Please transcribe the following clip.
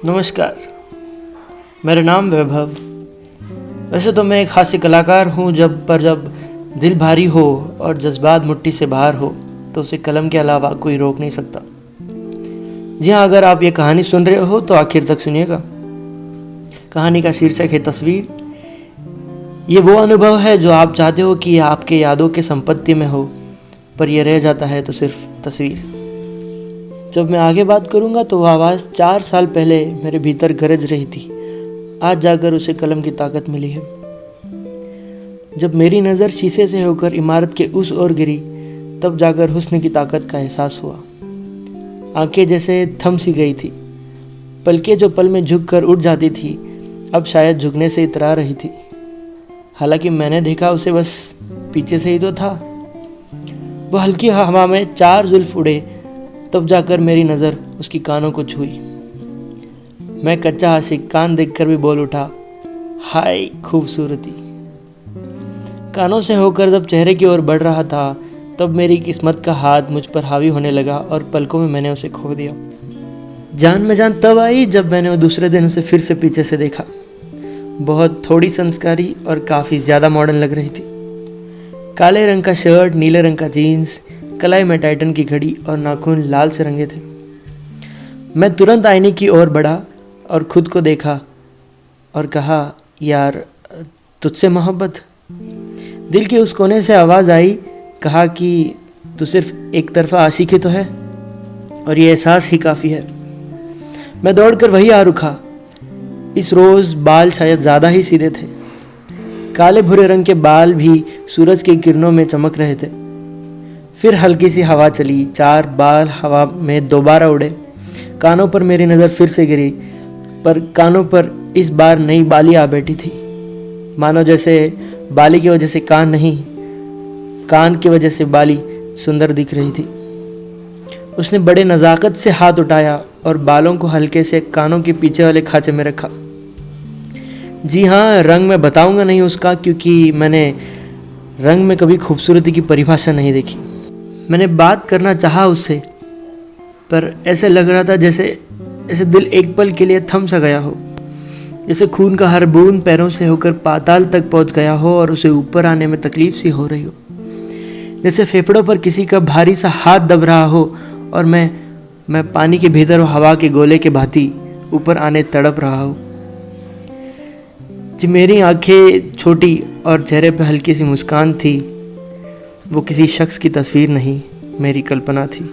नमस्कार, मेरा नाम वैभव। वैसे तो मैं एक हास्य कलाकार हूँ। जब दिल भारी हो और जज्बात मुट्ठी से बाहर हो तो उसे कलम के अलावा कोई रोक नहीं सकता। जी हाँ, अगर आप ये कहानी सुन रहे हो तो आखिर तक सुनिएगा। कहानी का शीर्षक है तस्वीर। ये वो अनुभव है जो आप चाहते हो कि आपके यादों के संपत्ति में हो, पर यह रह जाता है तो सिर्फ तस्वीर। जब मैं आगे बात करूंगा तो वह आवाज़ 4 साल पहले मेरे भीतर गरज रही थी। आज जाकर उसे कलम की ताकत मिली है। जब मेरी नज़र शीशे से होकर इमारत के उस ओर गिरी, तब जाकर हुस्न की ताकत का एहसास हुआ। आंखें जैसे थम सी गई थी। पलकें जो पल में झुक कर उठ जाती थी, अब शायद झुकने से इतरा रही थी। हालांकि मैंने देखा उसे बस पीछे से ही तो था। वो हल्की हवा में 4 जुल्फ उड़े, तब जाकर मेरी नज़र उसकी कानों को छुई। मैं कच्चा आशिक कान देखकर भी बोल उठा, हाय खूबसूरती। कानों से होकर जब चेहरे की ओर बढ़ रहा था, तब मेरी किस्मत का हाथ मुझ पर हावी होने लगा और पलकों में मैंने उसे खो दिया। जान में जान तब आई जब मैंने दूसरे दिन उसे फिर से पीछे से देखा। बहुत थोड़ी संस्कारी और काफ़ी ज़्यादा मॉडर्न लग रही थी। काले रंग का शर्ट, नीले रंग का जीन्स, कलाई में टाइटन की घड़ी और नाखून लाल से रंगे थे। मैं तुरंत आईने की ओर बढ़ा और खुद को देखा और कहा, यार तुझसे मोहब्बत। दिल के उस कोने से आवाज़ आई, कहा कि तू सिर्फ एक तरफा आशिक ही तो है और ये एहसास ही काफ़ी है। मैं दौड़कर वही आ रुका। इस रोज़ बाल शायद ज़्यादा ही सीधे थे। काले भूरे रंग के बाल भी सूरज की किरणों में चमक रहे थे। फिर हल्की सी हवा चली, 4 बाल हवा में दोबारा उड़े। कानों पर मेरी नज़र फिर से गिरी, पर कानों पर इस बार नई बाली आ बैठी थी। मानो जैसे बाली की वजह से कान नहीं, कान की वजह से बाली सुंदर दिख रही थी। उसने बड़े नज़ाकत से हाथ उठाया और बालों को हल्के से कानों के पीछे वाले खांचे में रखा। जी हाँ, रंग मैं बताऊंगा नहीं उसका, क्योंकि मैंने रंग में कभी खूबसूरती की परिभाषा नहीं देखी। मैंने बात करना चाहा उससे, पर ऐसे लग रहा था जैसे दिल एक पल के लिए थम सा गया हो। जैसे खून का हर बूंद पैरों से होकर पाताल तक पहुंच गया हो और उसे ऊपर आने में तकलीफ सी हो रही हो। जैसे फेफड़ों पर किसी का भारी सा हाथ दब रहा हो और मैं पानी के भीतर हवा के गोले के भांति ऊपर आने तड़प रहा हूँ। जी, मेरी आंखें छोटी और चेहरे पर हल्की सी मुस्कान थी। वो किसी शख्स की तस्वीर नहीं, मेरी कल्पना थी।